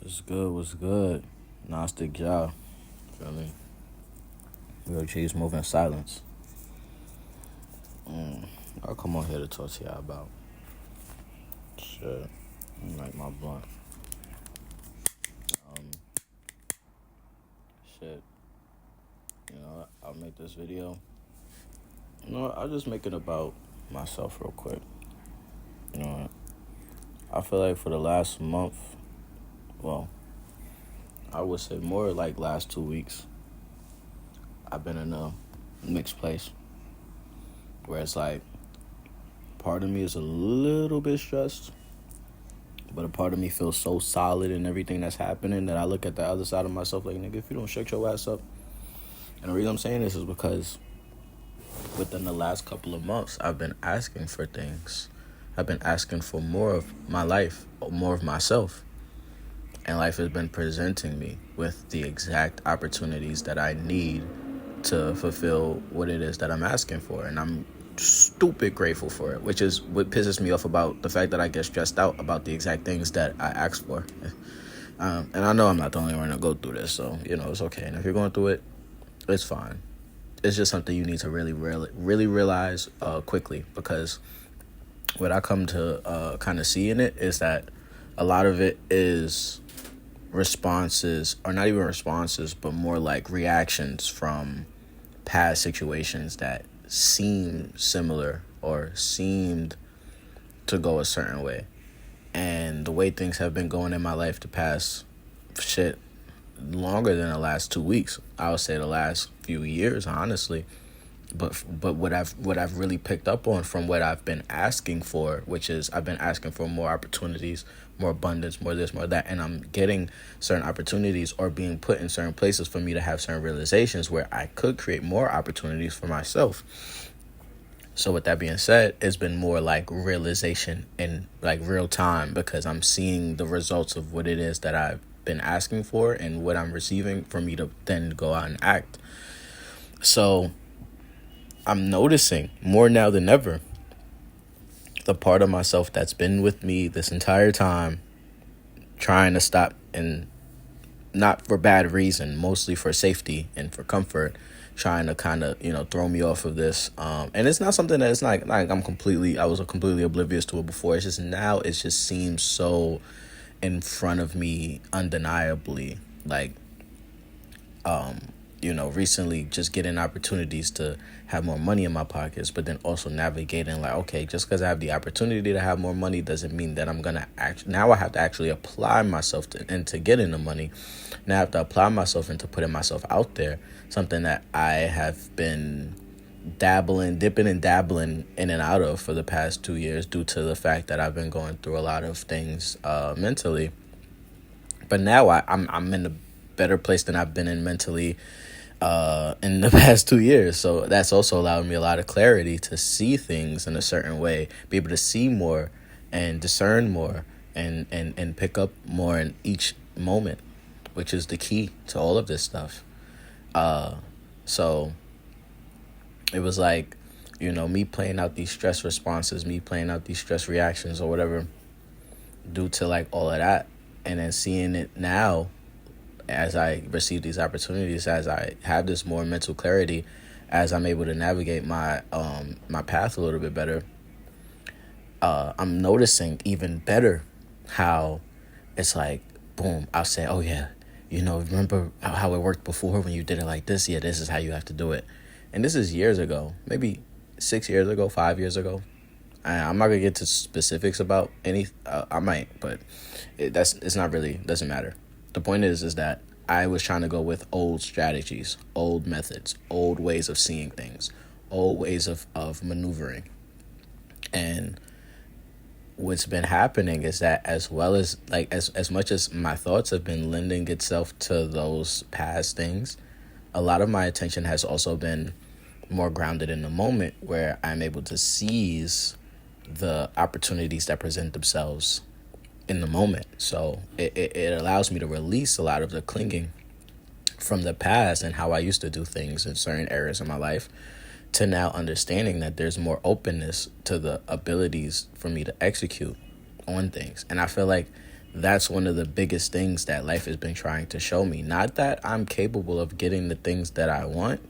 What's good? What's good? Gnostic Jah. Feel me? Real G's moving silence. I'll come on here to talk to y'all about shit. Like my blunt. Um, shit. I'll make this video. I'll just make it about myself real quick. You know, I feel like for the last month, well, I would say more like last 2 weeks, I've been in a mixed place where it's like part of me is a little bit stressed, but a part of me feels so solid in everything that's happening that I look at the other side of myself like, nigga, if you don't shut your ass up. And the reason I'm saying this is because within the last couple of months, I've been asking for things. I've been asking for more of my life, more of myself. And life has been presenting me with the exact opportunities that I need to fulfill what it is that I'm asking for. And I'm stupid grateful for it, which is what pisses me off about the fact that I get stressed out about the exact things that I ask for. And I know I'm not the only one to go through this, so, it's okay. And if you're going through it, it's fine. It's just something you need to really realize quickly, because what I come to kind of see in it is that a lot of it is responses, or not even responses, but more like reactions from past situations that seem similar or seemed to go a certain way. And the way things have been going in my life the past longer than the last 2 weeks, I would say the last few years, honestly. But what I've really picked up on from what I've been asking for, which is I've been asking for more opportunities, more abundance, more this, more that, and I'm getting certain opportunities or being put in certain places for me to have certain realizations where I could create more opportunities for myself. So with that being said, it's been more like realization in like real time, because I'm seeing the results of what it is that I've been asking for and what I'm receiving for me to then go out and act. So I'm noticing more now than ever the part of myself that's been with me this entire time, trying to stop, and not for bad reason, mostly for safety and for comfort, trying to kind of, throw me off of this. And it's not something that it's not like I was completely oblivious to it before. It's just now it just seems so in front of me undeniably. Like, recently just getting opportunities to have more money in my pockets, but then also navigating like, okay, just because I have the opportunity to have more money doesn't mean that I'm going to now I have to actually apply myself into getting the money. Now I have to apply myself into putting myself out there, something that I have been dipping and dabbling in and out of for the past 2 years due to the fact that I've been going through a lot of things mentally. But now I'm in a better place than I've been in mentally in the past 2 years. So that's also allowed me a lot of clarity to see things in a certain way, be able to see more and discern more and pick up more in each moment, which is the key to all of this stuff. So it was like, me playing out these stress responses, me playing out these stress reactions or whatever, due to like all of that, and then seeing it now as I receive these opportunities, as I have this more mental clarity, as I'm able to navigate my my path a little bit better, I'm noticing even better how it's like, boom, I'll say, oh yeah, remember how it worked before when you did it like this? Yeah, this is how you have to do it. And this is years ago, maybe 6 years ago, 5 years ago. I'm not going to get to specifics about any, I might, but it's not really, doesn't matter. The point is that I was trying to go with old strategies, old methods, old ways of seeing things, old ways of maneuvering. And what's been happening is that as well as like as much as my thoughts have been lending itself to those past things, a lot of my attention has also been more grounded in the moment, where I'm able to seize the opportunities that present themselves in the moment. So it allows me to release a lot of the clinging from the past and how I used to do things in certain areas of my life, to now understanding that there's more openness to the abilities for me to execute on things. And I feel like that's one of the biggest things that life has been trying to show me. Not that I'm capable of getting the things that I want,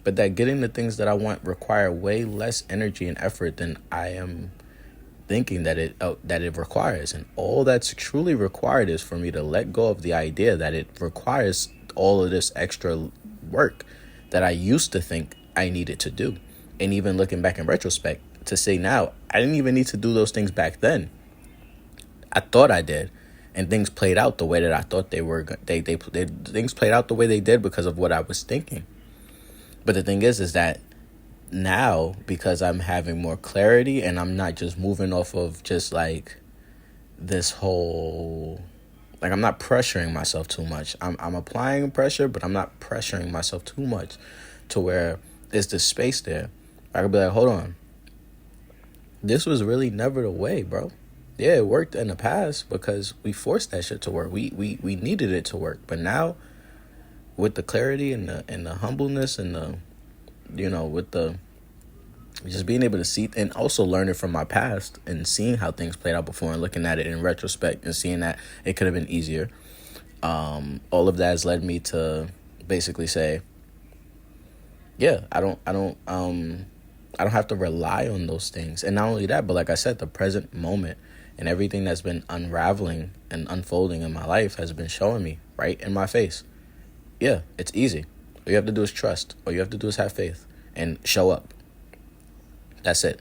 but that getting the things that I want require way less energy and effort than I am thinking that it requires. And all that's truly required is for me to let go of the idea that it requires all of this extra work that I used to think I needed to do. And even looking back in retrospect, to say now, I didn't even need to do those things back then. I thought I did, and things played out the way that I thought they were. Things played out the way they did because of what I was thinking. But the thing is that now, because I'm having more clarity and I'm not just moving off of just like this whole, like, I'm not pressuring myself too much. I'm applying pressure, but I'm not pressuring myself too much to where there's this space there. I could be like, hold on. This was really never the way, bro. Yeah, it worked in the past because we forced that shit to work. We needed it to work. But now, with the clarity and the humbleness and the, with the just being able to see and also learning from my past and seeing how things played out before and looking at it in retrospect and seeing that it could have been easier. All of that has led me to basically say, yeah, I don't have to rely on those things. And not only that, but like I said, the present moment and everything that's been unraveling and unfolding in my life has been showing me right in my face. Yeah, it's easy. All you have to do is trust. All you have to do is have faith and show up. That's it.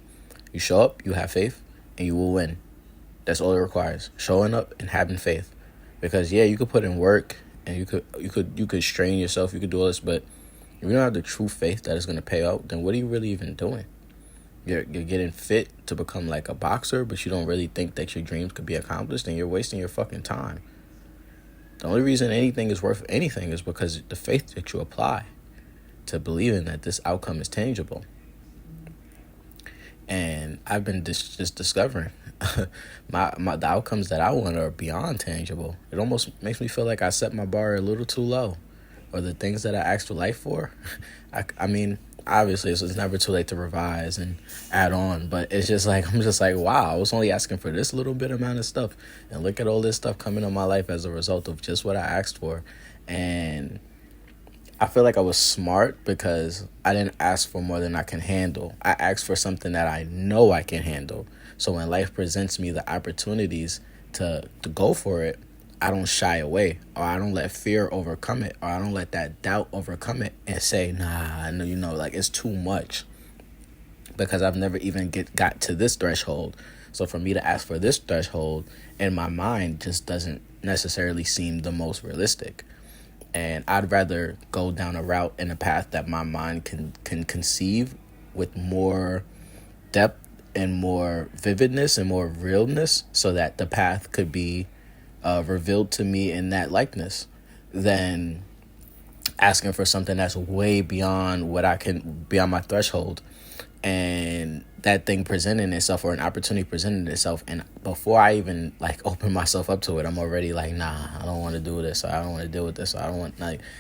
You show up, you have faith, and you will win. That's all it requires. Showing up and having faith. Because yeah, you could put in work and you could strain yourself, you could do all this, but if you don't have the true faith that it's gonna pay out, then what are you really even doing? You're getting fit to become like a boxer, but you don't really think that your dreams could be accomplished, and you're wasting your fucking time. The only reason anything is worth anything is because the faith that you apply to believing that this outcome is tangible. And I've been just discovering the outcomes that I want are beyond tangible. It almost makes me feel like I set my bar a little too low, or the things that I asked for life for. I mean, obviously it's never too late to revise and add on, but it's just like, I'm just like, wow, I was only asking for this little bit amount of stuff, and look at all this stuff coming in my life as a result of just what I asked for. And I feel like I was smart because I didn't ask for more than I can handle. I asked for something that I know I can handle. So when life presents me the opportunities to go for it, I don't shy away, or I don't let fear overcome it, or I don't let that doubt overcome it and say, nah, no, like it's too much, because I've never even got to this threshold. So for me to ask for this threshold in my mind just doesn't necessarily seem the most realistic. And I'd rather go down a route and a path that my mind can conceive with more depth and more vividness and more realness, so that the path could be revealed to me in that likeness, than asking for something that's way beyond beyond my threshold, and that thing presenting itself, or an opportunity presenting itself, and before I even open myself up to it, I'm already like, nah, I don't want to do this, or I don't want to deal with this, or I don't want,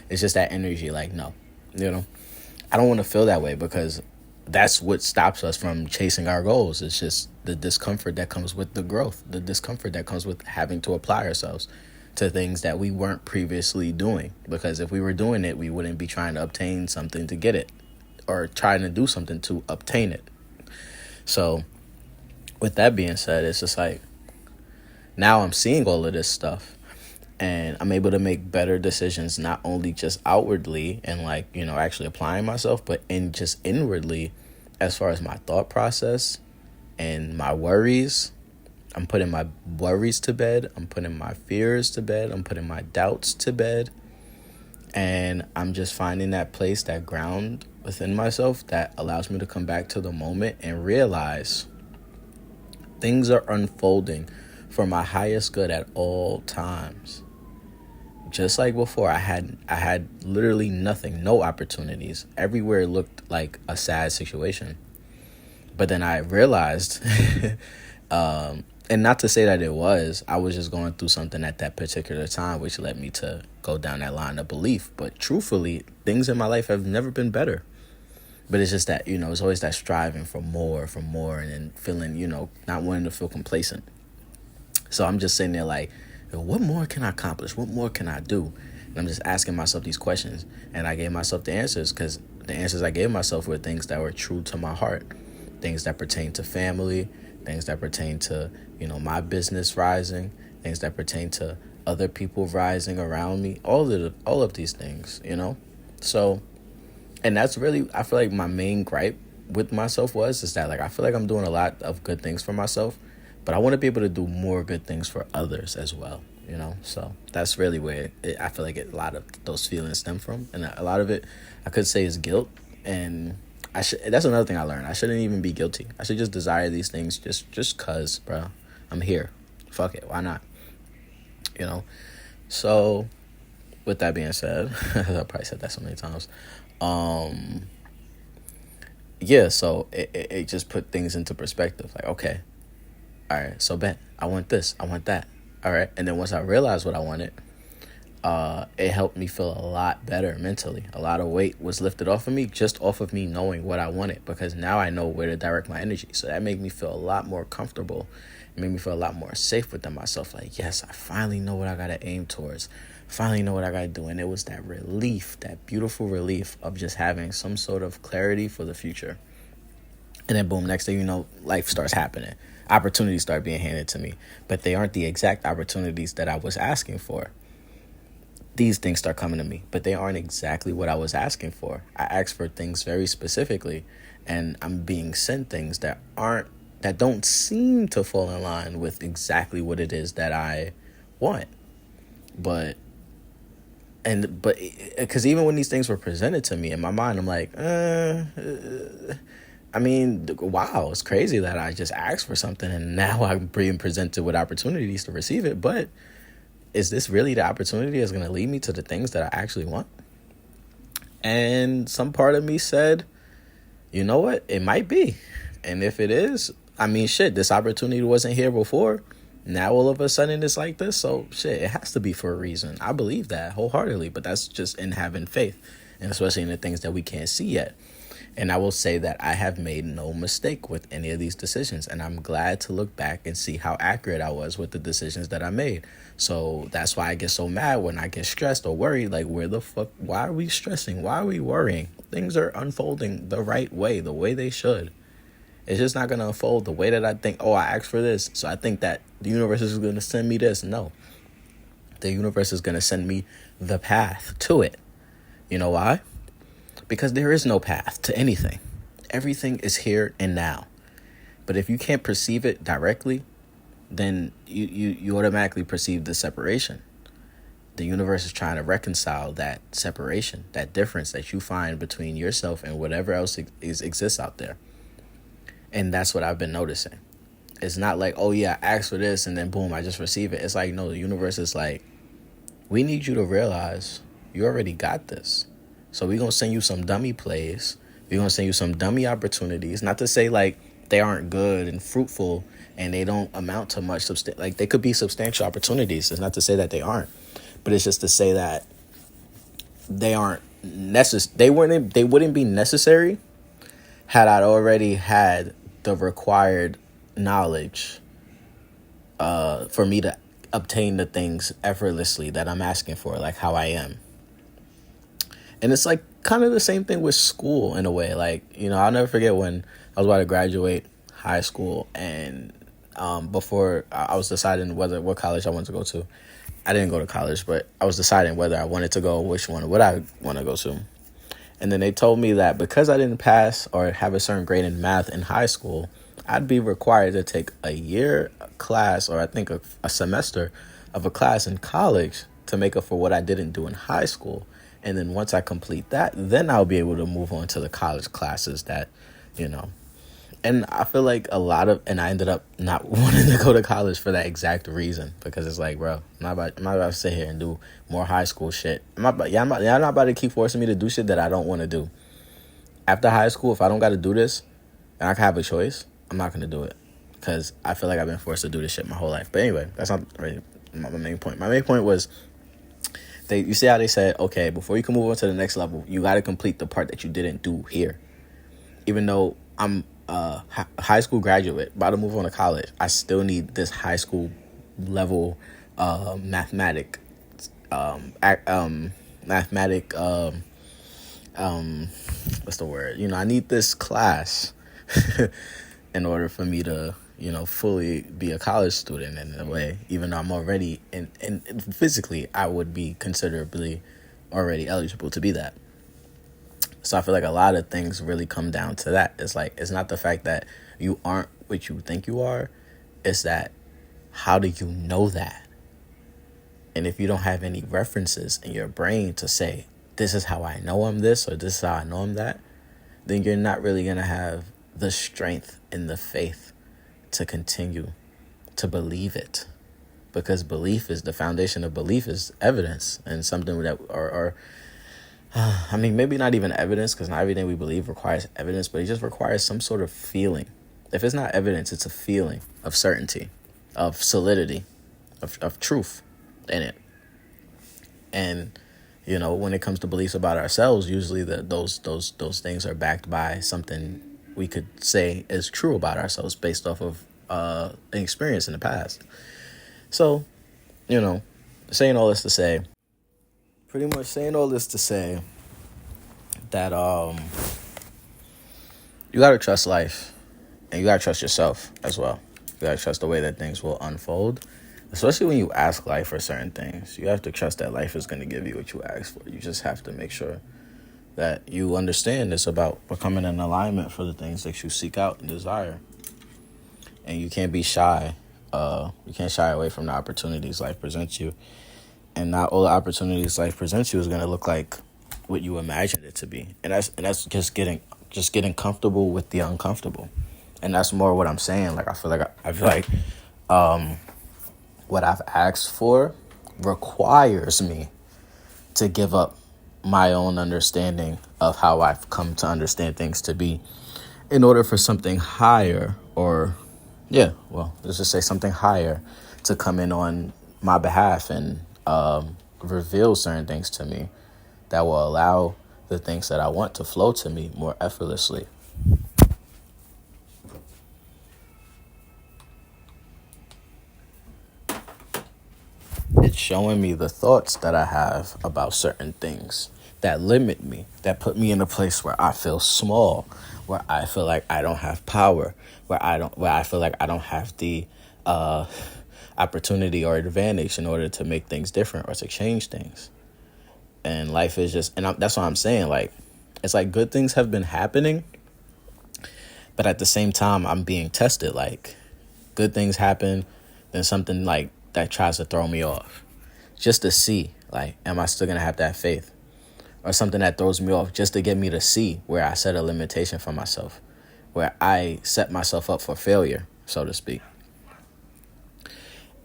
it's just that energy, no, I don't want to feel that way, because that's what stops us from chasing our goals. It's just the discomfort that comes with the growth, the discomfort that comes with having to apply ourselves to things that we weren't previously doing. Because if we were doing it, we wouldn't be trying to obtain something to get it, or trying to do something to obtain it. So with that being said, it's just like, now I'm seeing all of this stuff, and I'm able to make better decisions, not only just outwardly and actually applying myself, but just inwardly, as far as my thought process and my worries. I'm putting my worries to bed. I'm putting my fears to bed. I'm putting my doubts to bed. And I'm just finding that place, that ground within myself that allows me to come back to the moment and realize things are unfolding for my highest good at all times. Just like before, I had literally nothing, no opportunities. Everywhere looked like a sad situation. But then I realized, and not to say that I was just going through something at that particular time, which led me to go down that line of belief. But truthfully, things in my life have never been better. But it's just that, it's always that striving for more, and then feeling, not wanting to feel complacent. So I'm just sitting there like, what more can I accomplish? What more can I do? And I'm just asking myself these questions. And I gave myself the answers because the answers I gave myself were things that were true to my heart. Things that pertain to family, things that pertain to, my business rising, things that pertain to other people rising around me, all of these things. So, and that's really, I feel like my main gripe with myself is that, like, I feel like I'm doing a lot of good things for myself, but I want to be able to do more good things for others as well. So that's really where I feel like a lot of those feelings stem from, and a lot of it I could say is guilt. And that's another thing I learned. I shouldn't even be guilty. I should just desire these things just cause, bro, I'm here. Fuck it, why not? So with that being said, I probably said that so many times. Yeah, so it just put things into perspective. Like, okay, all right, so bet I want this, I want that. All right, and then once I realized what I wanted, it helped me feel a lot better mentally. A lot of weight was lifted off of me just off of me knowing what I wanted, because now I know where to direct my energy. So that made me feel a lot more comfortable. It made me feel a lot more safe within myself. Like, yes, I finally know what I got to aim towards. Finally know what I got to do. And it was that relief, that beautiful relief of just having some sort of clarity for the future. And then boom, next thing you know, life starts happening. Opportunities start being handed to me, but they aren't the exact opportunities that I was asking for. These things start coming to me, but they aren't exactly what I was asking for. I asked for things very specifically, and I'm being sent things that don't seem to fall in line with exactly what it is that I want. But because even when these things were presented to me in my mind, I'm like, I mean, wow, it's crazy that I just asked for something and now I'm being presented with opportunities to receive it. But is this really the opportunity that's going to lead me to the things that I actually want? And some part of me said, you know what? It might be. And if it is, I mean, shit, this opportunity wasn't here before. Now all of a sudden it's like this. So shit, it has to be for a reason. I believe that wholeheartedly, but that's just in having faith, and especially in the things that we can't see yet. And I will say that I have made no mistake with any of these decisions. And I'm glad to look back and see how accurate I was with the decisions that I made. So that's why I get so mad when I get stressed or worried. Like, why are we stressing? Why are we worrying? Things are unfolding the right way, the way they should. It's just not going to unfold the way that I think, I asked for this, so I think that the universe is going to send me this. No. The universe is going to send me the path to it. You know why? Because there is no path to anything. Everything is here and now. But if you can't perceive it directly, then you automatically perceive the separation. The universe is trying to reconcile that separation, that difference that you find between yourself and whatever else exists out there. And that's what I've been noticing. It's not like, I asked for this and then boom, I just receive it. It's like, no, the universe is like, we need you to realize you already got this. So we're going to send you some dummy plays. We're going to send you some dummy opportunities. Not to say like they aren't good and fruitful and they don't amount to much. Like they could be substantial opportunities. It's not to say that they aren't. But it's just to say that they aren't necessary. They wouldn't be necessary had I already had the required knowledge for me to obtain the things effortlessly that I'm asking for, like how I am. And it's like kind of the same thing with school in a way. Like, I'll never forget when I was about to graduate high school, and before I was deciding what college I wanted to go to. I didn't go to college, but I was deciding whether I wanted to go, which one would I want to go to. And then they told me that because I didn't pass or have a certain grade in math in high school, I'd be required to take a year class, or I think a semester of a class in college to make up for what I didn't do in high school. And then once I complete that, then I'll be able to move on to the college classes that, And I feel like and I ended up not wanting to go to college for that exact reason, because it's like, bro, I'm not about to sit here and do more high school shit. Y'all not about to keep forcing me to do shit that I don't want to do. After high school, if I don't got to do this and I can have a choice, I'm not going to do it, because I feel like I've been forced to do this shit my whole life. But anyway, that's not really my main point. My main point was, you see how they said, okay, before you can move on to the next level, you got to complete the part that you didn't do here. Even though I'm high school graduate, about to move on to college, I still need this high school level mathematic mathematic what's the word? I need this class in order for me to, fully be a college student in a way, even though I'm already in physically, I would be considerably already eligible to be that. So I feel like a lot of things really come down to that. It's like, it's not the fact that you aren't what you think you are. It's that, how do you know that? And if you don't have any references in your brain to say, this is how I know I'm this, or this is how I know I'm that, then you're not really going to have the strength and the faith to continue to believe it. Because belief is, the foundation of belief is evidence, and something that, or maybe not even evidence, because not everything we believe requires evidence, but it just requires some sort of feeling. If it's not evidence, it's a feeling of certainty, of solidity, of truth in it. And when it comes to beliefs about ourselves, usually those things are backed by something we could say is true about ourselves based off of an experience in the past. So, saying all this to say that you gotta trust life, and you gotta trust yourself as well. You gotta trust the way that things will unfold. Especially when you ask life for certain things, you have to trust that life is going to give you what you ask for. You just have to make sure that you understand it's about becoming in alignment for the things that you seek out and desire. And you can't be shy. You can't shy away from the opportunities life presents you. And not all the opportunities life presents you is going to look like what you imagined it to be. And that's just getting comfortable with the uncomfortable. And that's more what I'm saying. Like, I feel like what I've asked for requires me to give up my own understanding of how I've come to understand things to be, in order for something higher, let's just say something higher, to come in on my behalf and reveal certain things to me that will allow the things that I want to flow to me more effortlessly. It's showing me the thoughts that I have about certain things that limit me, that put me in a place where I feel small, where I feel like I don't have power, where I feel like I don't have the opportunity or advantage in order to make things different or to change things. And life is just, that's what I'm saying. Like, it's like good things have been happening, but at the same time, I'm being tested. Like, good things happen, then something like that tries to throw me off, just to see, like, am I still going to have that faith? Or something that throws me off just to get me to see where I set a limitation for myself, where I set myself up for failure, so to speak.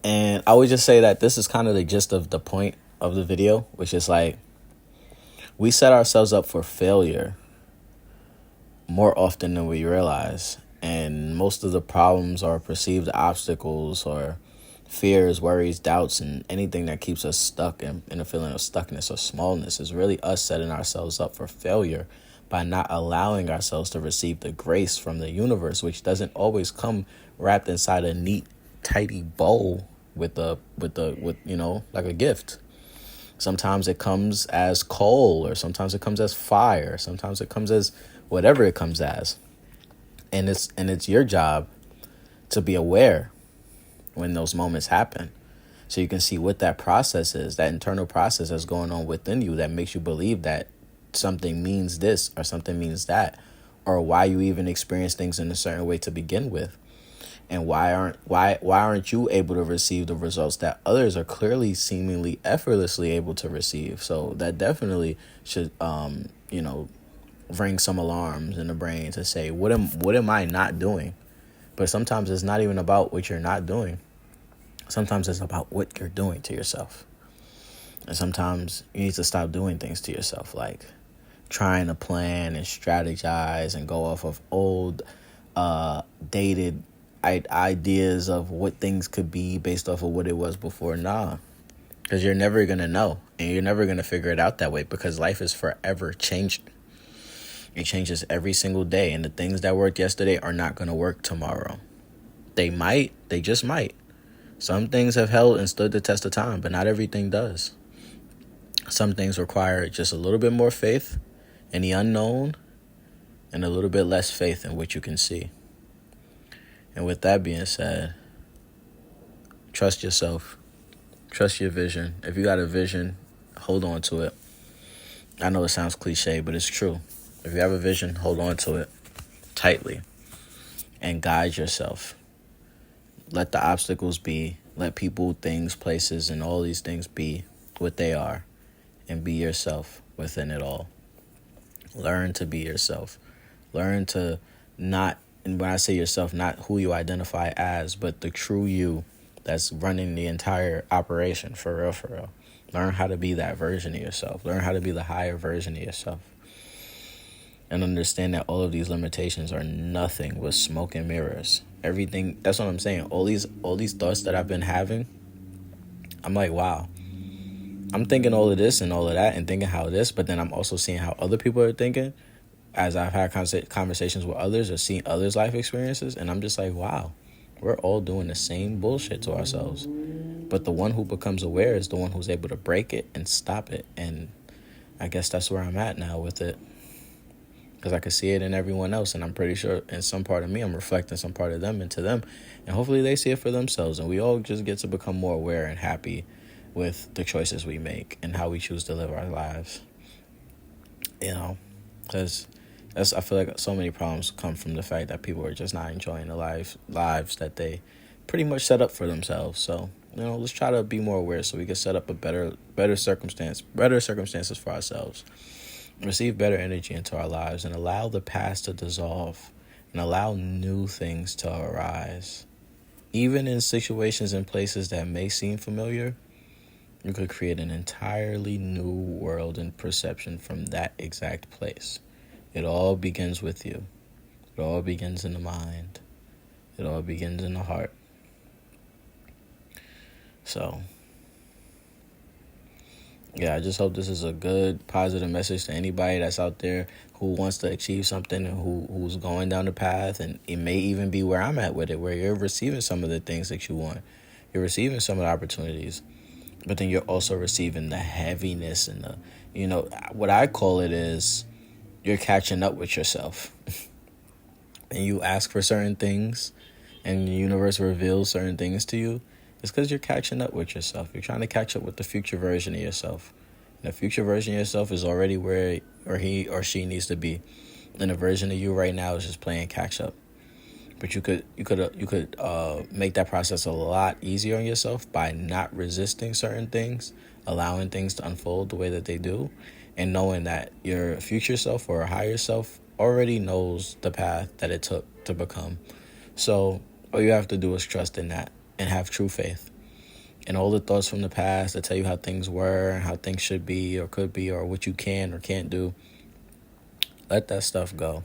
And I would just say that this is kind of the gist of the point of the video, which is like, we set ourselves up for failure more often than we realize. And most of the problems or perceived obstacles or fears, worries, doubts, and anything that keeps us stuck in a feeling of stuckness or smallness is really us setting ourselves up for failure by not allowing ourselves to receive the grace from the universe, which doesn't always come wrapped inside a neat, tidy bowl with like a gift. Sometimes it comes as coal, or sometimes it comes as fire, sometimes it comes as whatever it comes as. And it's your job to be aware when those moments happen, so you can see what that process is, that internal process that's going on within you that makes you believe that something means this or something means that, or why you even experience things in a certain way to begin with. And why aren't you able to receive the results that others are clearly seemingly effortlessly able to receive? So that definitely should ring some alarms in the brain to say, what am I not doing? But sometimes it's not even about what you're not doing. Sometimes it's about what you're doing to yourself. And sometimes you need to stop doing things to yourself, like trying to plan and strategize and go off of old, dated ideas of what things could be based off of what it was before. Nah, because you're never going to know, and you're never going to figure it out that way, because life is forever changing. It changes every single day, and the things that worked yesterday are not going to work tomorrow. They just might. Some things have held and stood the test of time, but not everything does. Some things require just a little bit more faith in the unknown and a little bit less faith in what you can see. And with that being said, trust yourself. Trust your vision. If you got a vision, hold on to it. I know it sounds cliche, but it's true. If you have a vision, hold on to it tightly and guide yourself. Let the obstacles be. Let people, things, places, and all these things be what they are, and be yourself within it all. Learn to be yourself. Learn to not, and when I say yourself, not who you identify as, but the true you that's running the entire operation, for real, for real. Learn how to be that version of yourself. Learn how to be the higher version of yourself. And understand that all of these limitations are nothing but smoke and mirrors. Everything, that's what I'm saying. All these thoughts that I've been having, I'm like, wow. I'm thinking all of this and all of that and thinking how this, but then I'm also seeing how other people are thinking as I've had conversations with others or seen others' life experiences. And I'm just like, wow, we're all doing the same bullshit to ourselves. But the one who becomes aware is the one who's able to break it and stop it. And I guess that's where I'm at now with it. Because I can see it in everyone else, and I'm pretty sure in some part of me, I'm reflecting some part of them into them. And hopefully they see it for themselves, and we all just get to become more aware and happy with the choices we make and how we choose to live our lives. You know, because I feel like so many problems come from the fact that people are just not enjoying the lives that they pretty much set up for themselves. So, let's try to be more aware so we can set up a better circumstances for ourselves. Receive better energy into our lives and allow the past to dissolve and allow new things to arise. Even in situations and places that may seem familiar, you could create an entirely new world and perception from that exact place. It all begins with you. It all begins in the mind. It all begins in the heart. So, yeah, I just hope this is a good, positive message to anybody that's out there who wants to achieve something and who's going down the path. And it may even be where I'm at with it, where you're receiving some of the things that you want. You're receiving some of the opportunities. But then you're also receiving the heaviness and what I call it is you're catching up with yourself. And you ask for certain things and the universe reveals certain things to you. It's because you're catching up with yourself. You're trying to catch up with the future version of yourself. And the future version of yourself is already where he or she needs to be. And the version of you right now is just playing catch up. But you could make that process a lot easier on yourself by not resisting certain things, allowing things to unfold the way that they do, and knowing that your future self or higher self already knows the path that it took to become. So all you have to do is trust in that and have true faith. And all the thoughts from the past that tell you how things were and how things should be or could be or what you can or can't do, let that stuff go.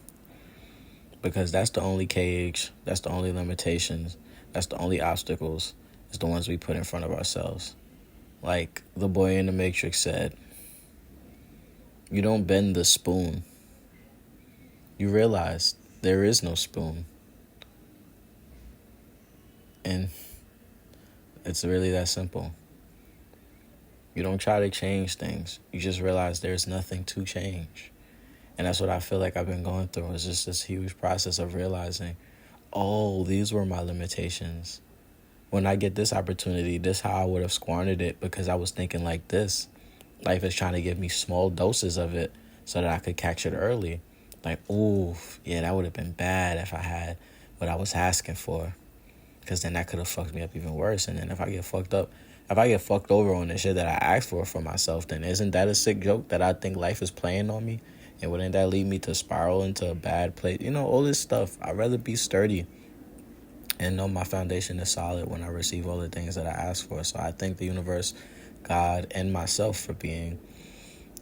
Because that's the only cage, that's the only limitations, that's the only obstacles, is the ones we put in front of ourselves. Like the boy in the Matrix said, you don't bend the spoon. You realize there is no spoon. And it's really that simple. You don't try to change things. You just realize there's nothing to change. And that's what I feel like I've been going through. It's just this huge process of realizing, oh, these were my limitations. When I get this opportunity, this is how I would have squandered it because I was thinking like this. Life is trying to give me small doses of it so that I could catch it early. Like, ooh, yeah, that would have been bad if I had what I was asking for. Because then that could have fucked me up even worse. And then if I get fucked over on the shit that I asked for myself, then isn't that a sick joke that I think life is playing on me? And wouldn't that lead me to spiral into a bad place? All this stuff. I'd rather be sturdy and know my foundation is solid when I receive all the things that I ask for. So I thank the universe, God, and myself for being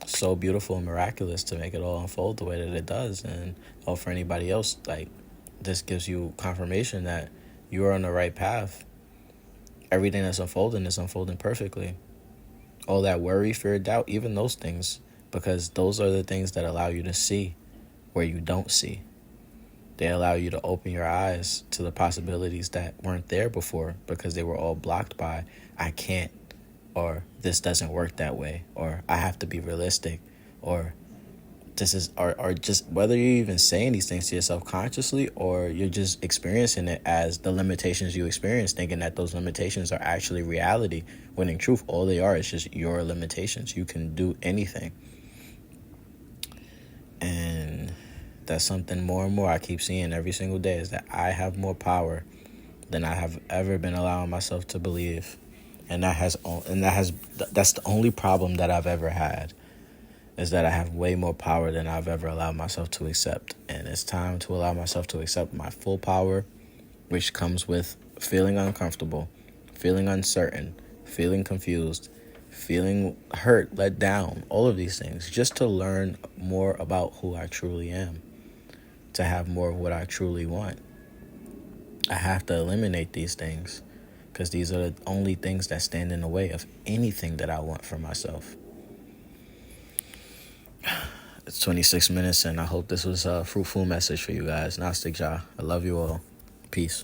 so beautiful and miraculous to make it all unfold the way that it does. And for anybody else, like, this gives you confirmation that you are on the right path. Everything that's unfolding is unfolding perfectly. All that worry, fear, doubt, even those things, because those are the things that allow you to see where you don't see. They allow you to open your eyes to the possibilities that weren't there before because they were all blocked by I can't, or this doesn't work that way, or I have to be realistic, or this is, or just whether you're even saying these things to yourself consciously or you're just experiencing it as the limitations you experience, thinking that those limitations are actually reality, when in truth all they are is just your limitations. You can do anything. And that's something more and more I keep seeing every single day, is that I have more power than I have ever been allowing myself to believe. And that's the only problem that I've ever had, is that I have way more power than I've ever allowed myself to accept. And it's time to allow myself to accept my full power, which comes with feeling uncomfortable, feeling uncertain, feeling confused, feeling hurt, let down, all of these things, just to learn more about who I truly am, to have more of what I truly want. I have to eliminate these things because these are the only things that stand in the way of anything that I want for myself. It's 26 minutes, and I hope this was a fruitful message for you guys. Nastic Ja. I love you all. Peace.